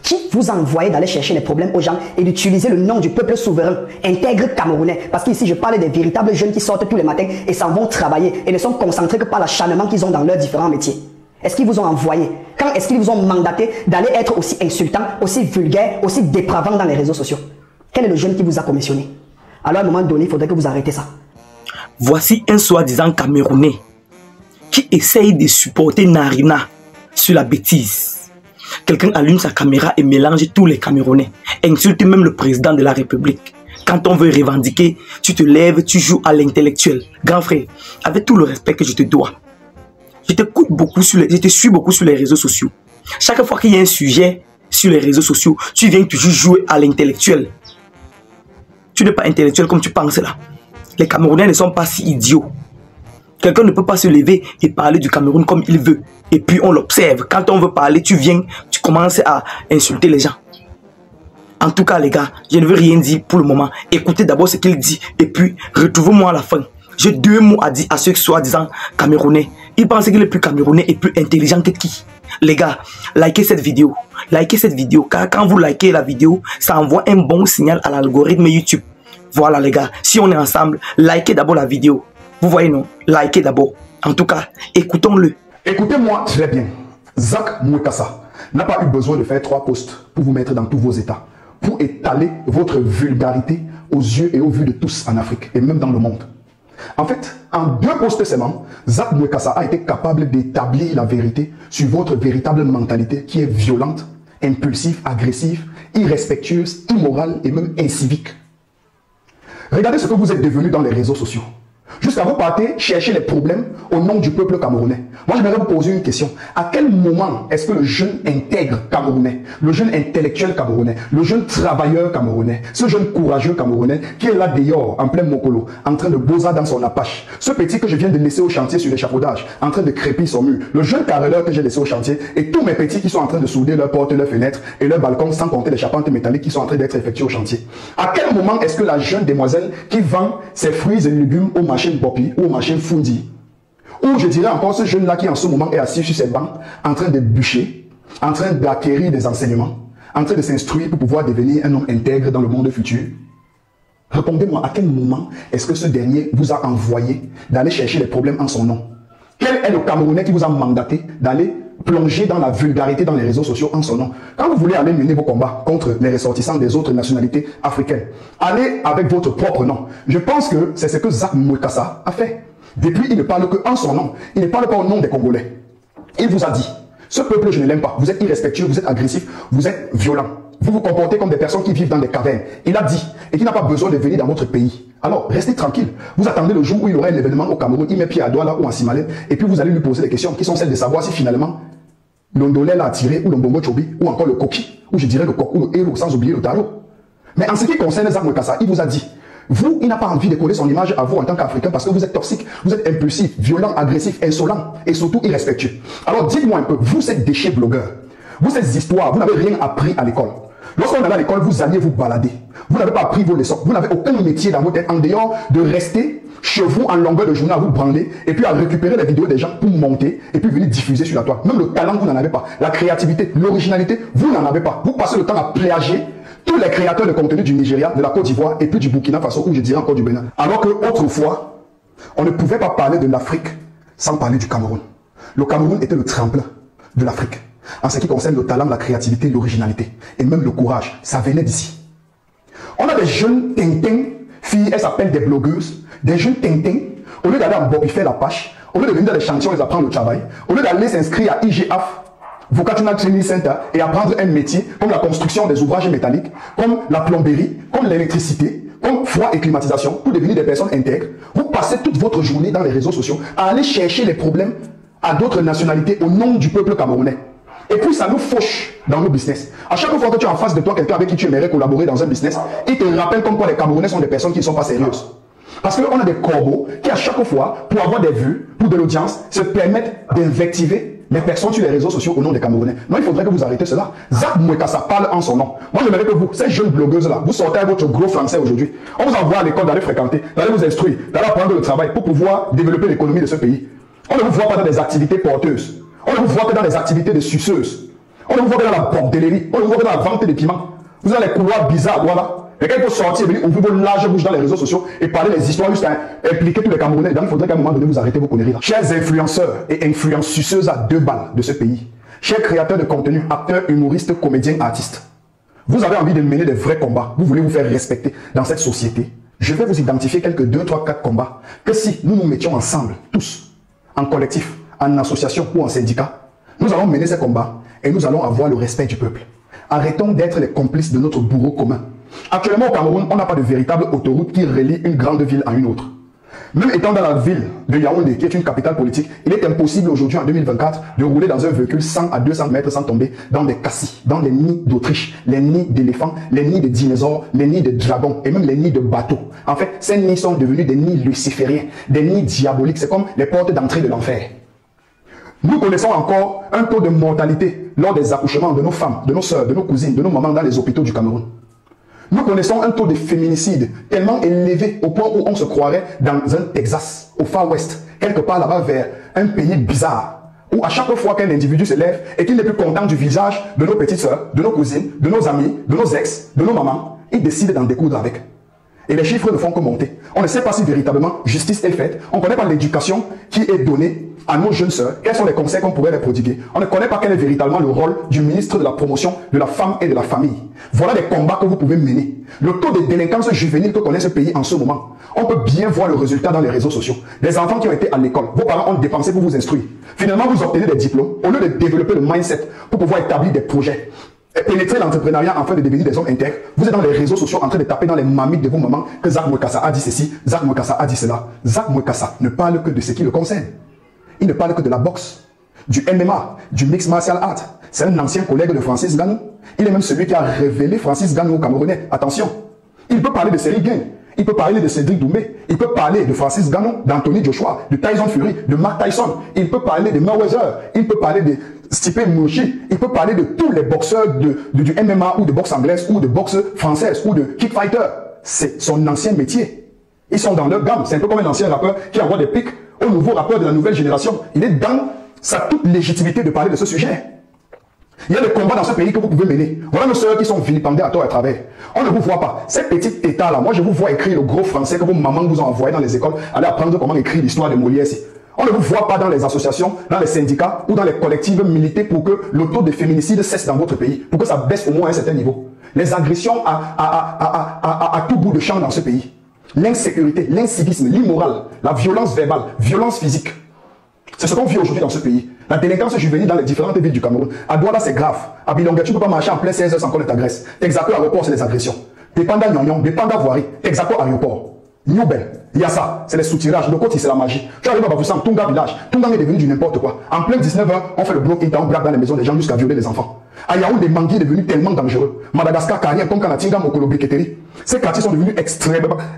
Qui vous a envoyé d'aller chercher les problèmes aux gens et d'utiliser le nom du peuple souverain, intègre camerounais? Parce qu'ici, je parle des véritables jeunes qui sortent tous les matins et s'en vont travailler et ne sont concentrés que par l'acharnement qu'ils ont dans leurs différents métiers. Est-ce qu'ils vous ont envoyé? Quand est-ce qu'ils vous ont mandaté d'aller être aussi insultant, aussi vulgaire, aussi dépravant dans les réseaux sociaux? Quel est le jeune qui vous a commissionné? Alors à un moment donné, il faudrait que vous arrêtez ça. Voici un soi-disant Camerounais qui essaye de supporter Narina sur la bêtise. Quelqu'un allume sa caméra et mélange tous les Camerounais, insulte même le président de la République. Quand on veut revendiquer, tu te lèves, tu joues à l'intellectuel. Grand frère, avec tout le respect que je te dois, je te suis beaucoup sur les réseaux sociaux. Chaque fois qu'il y a un sujet sur les réseaux sociaux, tu viens toujours jouer à l'intellectuel. Tu n'es pas intellectuel comme tu penses là. Les Camerounais ne sont pas si idiots. Quelqu'un ne peut pas se lever et parler du Cameroun comme il veut. Et puis on l'observe. Quand on veut parler, tu viens, tu commences à insulter les gens. En tout cas les gars, je ne veux rien dire pour le moment. Écoutez d'abord ce qu'il dit et puis retrouvez-moi à la fin. J'ai deux mots à dire à ceux soi-disant Camerounais. Ils pensent qu'il est plus Camerounais et plus intelligent que qui? Les gars, likez cette vidéo. Likez cette vidéo car quand vous likez la vidéo, ça envoie un bon signal à l'algorithme YouTube. Voilà les gars, si on est ensemble, likez d'abord la vidéo. Vous voyez non? Likez d'abord. En tout cas, écoutons-le. Écoutez-moi très bien. Zak Mwekassa n'a pas eu besoin de faire 3 posts pour vous mettre dans tous vos états, pour étaler votre vulgarité aux yeux et aux vues de tous en Afrique et même dans le monde. En fait, en 2 posts seulement, Zak Mwekassa a été capable d'établir la vérité sur votre véritable mentalité qui est violente, impulsive, agressive, irrespectueuse, immorale et même incivique. Regardez ce que vous êtes devenu dans les réseaux sociaux. Jusqu'à vous partez chercher les problèmes au nom du peuple camerounais. Moi, j'aimerais vous poser une question. À quel moment est-ce que le jeune intègre camerounais, le jeune intellectuel camerounais, le jeune travailleur camerounais, ce jeune courageux camerounais qui est là dehors, en plein Mokolo, en train de bosa dans son apache, ce petit que je viens de laisser au chantier sur l'échafaudage, en train de crépir son mur, le jeune carreleur que j'ai laissé au chantier et tous mes petits qui sont en train de souder leurs portes, leurs fenêtres et leurs balcons sans compter les charpentes métalliques qui sont en train d'être effectuées au chantier. À quel moment est-ce que la jeune demoiselle qui vend ses fruits et légumes au marché Bopi ou au marché Fundi, ou je dirais encore ce jeune-là qui en ce moment est assis sur ses bancs, en train de bûcher, en train d'acquérir des enseignements, en train de s'instruire pour pouvoir devenir un homme intègre dans le monde futur. Répondez-moi, à quel moment est-ce que ce dernier vous a envoyé d'aller chercher les problèmes en son nom? Quel est le Camerounais qui vous a mandaté d'aller plonger dans la vulgarité dans les réseaux sociaux en son nom? Quand vous voulez aller mener vos combats contre les ressortissants des autres nationalités africaines, allez avec votre propre nom. Je pense que c'est ce que Zak Mwekassa a fait. Depuis, il ne parle que en son nom. Il ne parle pas au nom des Congolais. Il vous a dit, ce peuple, je ne l'aime pas. Vous êtes irrespectueux, vous êtes agressif, vous êtes violent. Vous vous comportez comme des personnes qui vivent dans des cavernes. Il a dit, et qui n'a pas besoin de venir dans votre pays. Alors, restez tranquille. Vous attendez le jour où il aura un événement au Cameroun, il met pied à Douala ou en Simalène, et puis vous allez lui poser des questions qui sont celles de savoir si finalement l'ondolé l'a attiré, ou l'ombongo chobi, ou encore le coqui, ou je dirais le coq, ou le héros, sans oublier le tarot. Mais en ce qui concerne Zak Mwekassa, il vous a dit, vous, il n'a pas envie de coller son image à vous en tant qu'Africain parce que vous êtes toxique, vous êtes impulsif, violent, agressif, insolent et surtout irrespectueux. Alors dites-moi un peu, vous ces déchets blogueurs, vous ces histoires, vous n'avez rien appris à l'école. Lorsqu'on allait à l'école, vous alliez vous balader. Vous n'avez pas appris vos leçons. Vous n'avez aucun métier dans votre tête en dehors de rester chez vous en longueur de journée à vous branler et puis à récupérer les vidéos des gens pour monter et puis venir diffuser sur la toile. Même le talent, vous n'en avez pas. La créativité, l'originalité, vous n'en avez pas. Vous passez le temps à pléager tous les créateurs de contenu du Nigeria, de la Côte d'Ivoire et puis du Burkina Faso ou je dirais encore du Bénin. Alors que autrefois, on ne pouvait pas parler de l'Afrique sans parler du Cameroun. Le Cameroun était le tremplin de l'Afrique. En ce qui concerne le talent, la créativité, l'originalité et même le courage, ça venait d'ici. On a des jeunes tintins, filles, elles s'appellent des blogueuses, des jeunes tintins, au lieu d'aller en Bobi faire la pâche, au lieu de venir dans les chantiers, on les apprend le travail, au lieu d'aller s'inscrire à IGF, Vocational Training Center, et apprendre un métier comme la construction des ouvrages métalliques, comme la plomberie, comme l'électricité, comme froid et climatisation, pour devenir des personnes intègres, vous passez toute votre journée dans les réseaux sociaux à aller chercher les problèmes à d'autres nationalités au nom du peuple camerounais. Et puis ça nous fauche dans nos business. À chaque fois que tu as en face de toi quelqu'un avec qui tu aimerais collaborer dans un business, il te rappelle comme quoi les Camerounais sont des personnes qui ne sont pas sérieuses. Parce qu'on a des corbeaux qui à chaque fois, pour avoir des vues, pour de l'audience, se permettent d'invectiver les personnes sur les réseaux sociaux au nom des Camerounais. Non, il faudrait que vous arrêtez cela. Zak Mwekassa parle en son nom. Moi, j'aimerais que vous, ces jeunes blogueuses-là, vous sortez avec votre gros français aujourd'hui. On vous envoie à l'école d'aller fréquenter, d'aller vous instruire, d'aller apprendre le travail pour pouvoir développer l'économie de ce pays. On ne vous voit pas dans des activités porteuses. On ne vous voit que dans des activités de suceuses. On ne vous voit que dans la bordellerie, on ne vous voit que dans la vente des piments. Vous avez les couloirs bizarres, voilà. Et quand il faut sortir, venir ouvrir vos larges bouches dans les réseaux sociaux et parler des histoires jusqu'à impliquer tous les Camerounais. Donc il faudrait qu'à un moment donné, vous arrêtez vos conneries là. Chers influenceurs et influenceuses à 2 balles de ce pays, chers créateurs de contenu, acteurs, humoristes, comédiens, artistes, vous avez envie de mener des vrais combats. Vous voulez vous faire respecter dans cette société. Je vais vous identifier quelques 2, 3, 4 combats que si nous nous mettions ensemble, tous, en collectif, en association ou en syndicat, nous allons mener ces combats et nous allons avoir le respect du peuple. Arrêtons d'être les complices de notre bourreau commun. Actuellement au Cameroun, on n'a pas de véritable autoroute qui relie une grande ville à une autre. Même étant dans la ville de Yaoundé, qui est une capitale politique, il est impossible aujourd'hui en 2024 de rouler dans un véhicule 100 à 200 mètres sans tomber dans des cassis, dans les nids d'Autriche, les nids d'éléphants, les nids de dinosaures, les nids de dragons et même les nids de bateaux. En fait, ces nids sont devenus des nids lucifériens, des nids diaboliques. C'est comme les portes d'entrée de l'enfer. Nous connaissons encore un taux de mortalité lors des accouchements de nos femmes, de nos sœurs, de nos cousines, de nos mamans dans les hôpitaux du Cameroun. Nous connaissons un taux de féminicide tellement élevé au point où on se croirait dans un Texas, au Far West, quelque part là-bas vers un pays bizarre, où à chaque fois qu'un individu se lève et qu'il n'est plus content du visage de nos petites sœurs, de nos cousines, de nos amis, de nos ex, de nos mamans, il décide d'en découdre avec. Et les chiffres ne font que monter. On ne sait pas si véritablement justice est faite. On ne connaît pas l'éducation qui est donnée à nos jeunes sœurs. Quels sont les conseils qu'on pourrait les prodiguer? On ne connaît pas quel est véritablement le rôle du ministre de la promotion de la femme et de la famille. Voilà des combats que vous pouvez mener. Le taux de délinquance juvénile que connaît ce pays en ce moment, on peut bien voir le résultat dans les réseaux sociaux. Les enfants qui ont été à l'école, vos parents ont dépensé pour vous instruire. Finalement, vous obtenez des diplômes au lieu de développer le mindset pour pouvoir établir des projets. Pénétrer l'entrepreneuriat afin de devenir des hommes intègres. Vous êtes dans les réseaux sociaux en train de taper dans les mamites de vos mamans que Zach Mwekassa a dit ceci, Zach Mwekassa a dit cela. Zach Mwekassa ne parle que de ce qui le concerne. Il ne parle que de la boxe, du MMA, du Mixed Martial Art. C'est un ancien collègue de Francis Ngannou. Il est même celui qui a révélé Francis Ngannou au Camerounais. Attention, il peut parler de Cédric Gain, il peut parler de Cédric Doumbé, il peut parler de Francis Ngannou, d'Anthony Joshua, de Tyson Fury, de Mark Tyson, il peut parler de Mayweather, il peut parler de Stipe Miocic, il peut parler de tous les boxeurs du MMA ou de boxe anglaise ou de boxe française ou de kickfighter. C'est son ancien métier. Ils sont dans leur gamme. C'est un peu comme un ancien rappeur qui envoie des pics au nouveau rappeur de la nouvelle génération. Il est dans sa toute légitimité de parler de ce sujet. Il y a des combats dans ce pays que vous pouvez mener. Voilà nos sœurs qui sont vilipendées à tort et à travers. On ne vous voit pas. Ces petites tétas là, moi je vous vois écrire le gros français que vos mamans vous ont envoyé dans les écoles. Allez apprendre comment écrire l'histoire de Molière ici. On ne vous voit pas dans les associations, dans les syndicats ou dans les collectifs militer pour que le taux de féminicide cesse dans votre pays, pour que ça baisse au moins à un certain niveau. Les agressions à tout bout de champ dans ce pays. L'insécurité, l'incivisme, l'immoral, la violence verbale, violence physique. C'est ce qu'on vit aujourd'hui dans ce pays. La délinquance juvénile dans les différentes villes du Cameroun. À Douala, c'est grave. À Bilonga, tu ne peux pas marcher en plein 16 heures sans qu'on t'agresse. Texaco, aéroport, c'est des agressions. Dépendant Nyonyon, dépendant Voirie, Texaco, aéroport. Newbel, il y a ça, c'est les soutirages, le côté c'est la magie. Tu arrives à Bafoussam, Tunga village, Tunga est devenu du n'importe quoi. En plein 19h, on fait le bloc et on braque dans les maisons des gens jusqu'à violer les enfants. À Yaoundé, Mangui est devenu tellement dangereux. Madagascar, Carien, comme Kanatinga, Mokolo, Briketeri. Ces quartiers sont devenus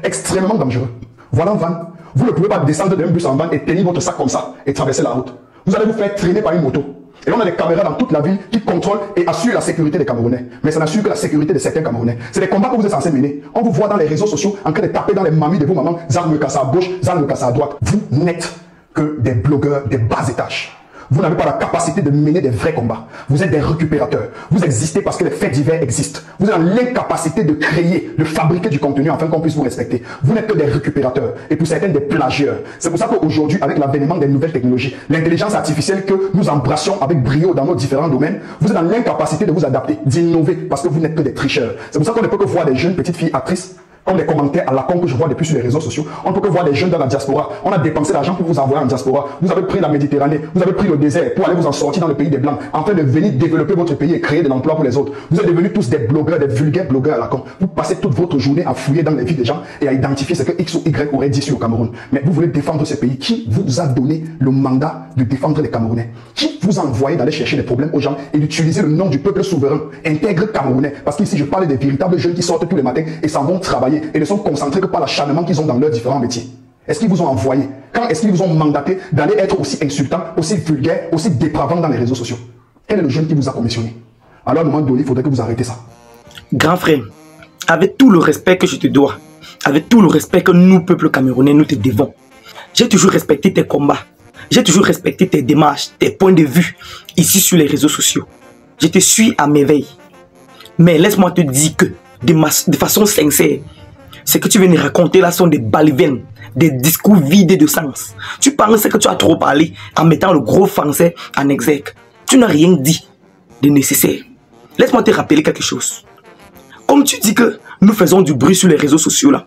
extrêmement dangereux. Voilà en van. Vous ne pouvez pas descendre d'un bus en van et tenir votre sac comme ça et traverser la route. Vous allez vous faire traîner par une moto. Et on a des caméras dans toute la ville qui contrôlent et assurent la sécurité des Camerounais. Mais ça n'assure que la sécurité de certains Camerounais. C'est des combats que vous êtes censés mener. On vous voit dans les réseaux sociaux en train de taper dans les mamies de vos mamans. Zach Mwekassa à gauche, Zach Mwekassa à droite. Vous n'êtes que des blogueurs des bas étages. Vous n'avez pas la capacité de mener des vrais combats. Vous êtes des récupérateurs. Vous existez parce que les faits divers existent. Vous êtes dans l'incapacité de créer, de fabriquer du contenu afin qu'on puisse vous respecter. Vous n'êtes que des récupérateurs et pour certains des plagieurs. C'est pour ça qu'aujourd'hui, avec l'avènement des nouvelles technologies, l'intelligence artificielle que nous embrassions avec brio dans nos différents domaines, vous êtes dans l'incapacité de vous adapter, d'innover parce que vous n'êtes que des tricheurs. C'est pour ça qu'on ne peut que voir des jeunes petites filles actrices comme les commentaires à la con que je vois depuis sur les réseaux sociaux. On ne peut que voir des jeunes dans la diaspora. On a dépensé l'argent pour vous envoyer en diaspora. Vous avez pris la Méditerranée, vous avez pris le désert pour aller vous en sortir dans le pays des Blancs, en train de venir développer votre pays et créer de l'emploi pour les autres. Vous êtes devenus tous des blogueurs, des vulgaires blogueurs à la con. Vous passez toute votre journée à fouiller dans les vies des gens et à identifier ce que X ou Y aurait dit sur le Cameroun. Mais vous voulez défendre ce pays. Qui vous a donné le mandat de défendre les Camerounais? Qui vous a envoyé d'aller chercher des problèmes aux gens et d'utiliser le nom du peuple souverain, intègre camerounais? Parce qu'ici, je parle des véritables jeunes qui sortent tous les matins et s'en vont travailler et ne sont concentrés que par l'acharnement qu'ils ont dans leurs différents métiers. Est-ce qu'ils vous ont envoyé? Quand est-ce qu'ils vous ont mandaté d'aller être aussi insultant, aussi vulgaire, aussi dépravant dans les réseaux sociaux? Quel est le jeune qui vous a commissionné? Alors à un moment donné, il faudrait que vous arrêtez ça. Grand frère, avec tout le respect que je te dois, avec tout le respect que nous, peuple camerounais, nous te devons, j'ai toujours respecté tes combats. J'ai toujours respecté tes démarches, tes points de vue ici sur les réseaux sociaux. je te suis à merveille. Mais laisse-moi te dire que, de façon sincère, ce que tu viens de raconter là sont des balivernes, des discours vidés de sens. Tu penses que tu as trop parlé en mettant le gros français en exergue. Tu n'as rien dit de nécessaire. Laisse-moi te rappeler quelque chose. Comme tu dis que nous faisons du bruit sur les réseaux sociaux là.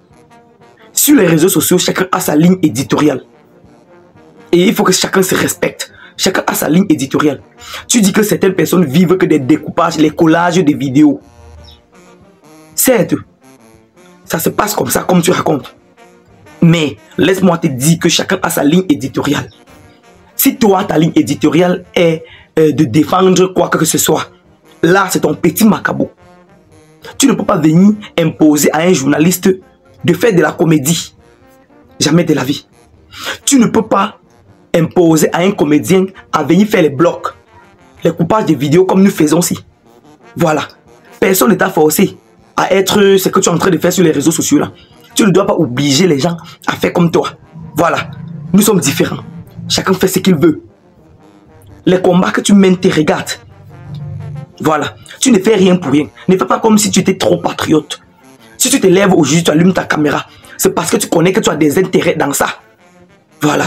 Sur les réseaux sociaux, chacun a sa ligne éditoriale. Et il faut que chacun se respecte. Chacun a sa ligne éditoriale. Tu dis que certaines personnes vivent que des découpages, les collages de vidéos. Certes, ça se passe comme ça, comme tu racontes. Mais laisse-moi te dire que chacun a sa ligne éditoriale. Si toi, ta ligne éditoriale est de défendre quoi que ce soit, là, c'est ton petit macabo. Tu ne peux pas venir imposer à un journaliste de faire de la comédie. Jamais de la vie. Tu ne peux pas imposer à un comédien à venir faire les blocs, les coupages de vidéos comme nous faisons ici. Voilà. Personne ne t'a forcé à être ce que tu es en train de faire sur les réseaux sociaux là. Tu ne dois pas obliger les gens à faire comme toi. Voilà. Nous sommes différents. Chacun fait ce qu'il veut. Les combats que tu mènes te regardent. Voilà. Tu ne fais rien pour rien. Ne fais pas comme si tu étais trop patriote. Si tu te lèves aujourd'hui, tu allumes ta caméra, c'est parce que tu connais que tu as des intérêts dans ça. Voilà.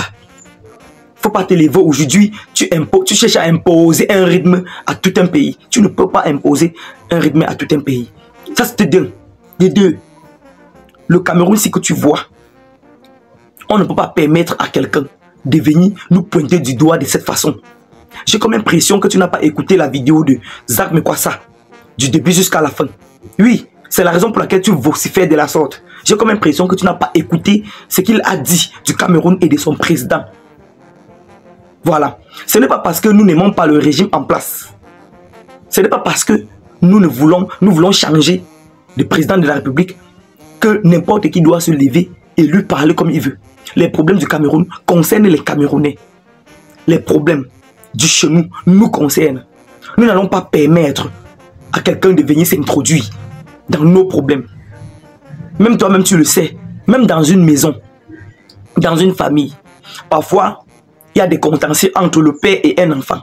Faut pas te lever aujourd'hui, tu cherches à imposer un rythme à tout un pays. Tu ne peux pas imposer un rythme à tout un pays. Ça, c'est de deux. Le Cameroun, c'est que tu vois. On ne peut pas permettre à quelqu'un de venir nous pointer du doigt de cette façon. J'ai comme l'impression que tu n'as pas écouté la vidéo de Zak Mekwassa, du début jusqu'à la fin. Oui, c'est la raison pour laquelle tu vocifères de la sorte. J'ai comme l'impression que tu n'as pas écouté ce qu'il a dit du Cameroun et de son président. Voilà. Ce n'est pas parce que nous n'aimons pas le régime en place. Ce n'est pas parce que nous voulons changer de président de la République que n'importe qui doit se lever et lui parler comme il veut. Les problèmes du Cameroun concernent les Camerounais. Les problèmes du chez nous concernent. Nous n'allons pas permettre à quelqu'un de venir s'introduire dans nos problèmes. Même toi-même tu le sais. Même dans une maison, dans une famille, parfois il y a des contentieux entre le père et un enfant.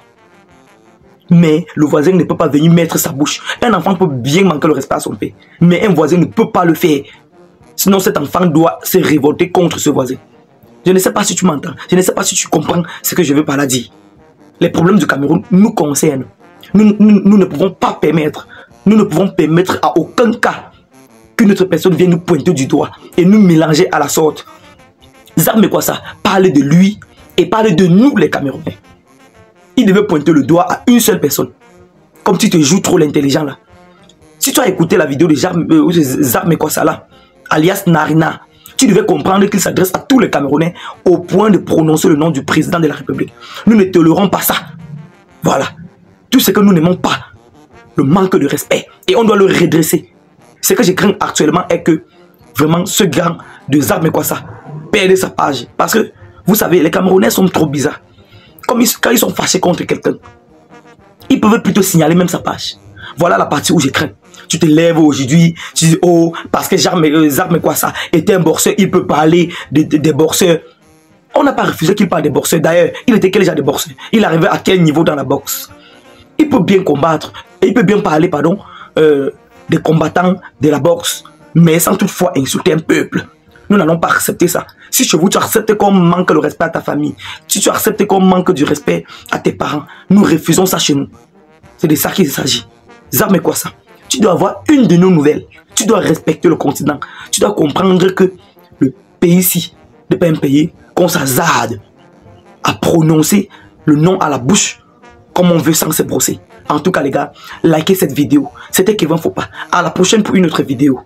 Mais le voisin ne peut pas venir mettre sa bouche. Un enfant peut bien manquer le respect à son père, mais un voisin ne peut pas le faire. Sinon cet enfant doit se révolter contre ce voisin. Je ne sais pas si tu m'entends. Je ne sais pas si tu comprends ce que je veux par là dire. Les problèmes du Cameroun nous concernent. Nous ne pouvons pas permettre. Nous ne pouvons permettre à aucun cas qu'une autre personne vienne nous pointer du doigt et nous mélanger à la sorte. Zak Mekwassa parle de lui et parle de nous les Camerounais. Il devait pointer le doigt à une seule personne. Comme tu te joues trop l'intelligent là. Si tu as écouté la vidéo de Zak Mekwassa là, alias Narina, tu devais comprendre qu'il s'adresse à tous les Camerounais au point de prononcer le nom du président de la République. Nous ne tolérons pas ça. Voilà. Tout ce que nous n'aimons pas, le manque de respect. Et on doit le redresser. Ce que je crains actuellement est que vraiment ce gars de Zak Mekwassa perde sa page. Parce que, vous savez, les Camerounais sont trop bizarres. Quand ils sont fâchés contre quelqu'un, ils peuvent plutôt signaler même sa page. Voilà la partie où je crains. Tu te lèves aujourd'hui, tu dis, oh, parce que Zak Mekwassa était un boxeur, il peut parler des boxeurs. On n'a pas refusé qu'il parle des boxeurs. D'ailleurs, il était quel genre de boxeur? Il arrivait à quel niveau dans la boxe? Il peut bien combattre, et il peut bien parler, pardon, des combattants de la boxe, mais sans toutefois insulter un peuple. Nous n'allons pas accepter ça. Si chez vous, tu acceptes qu'on manque le respect à ta famille, si tu acceptes qu'on manque du respect à tes parents, nous refusons ça chez nous. C'est de ça qu'il s'agit. Zak Mekwassa, tu dois avoir une de nos nouvelles. Tu dois respecter le continent. Tu dois comprendre que le pays-ci n'est pas un pays qu'on s'hasarde à prononcer le nom à la bouche comme on veut sans se brosser. En tout cas les gars, likez cette vidéo. C'était Kevin Fopa. À la prochaine pour une autre vidéo.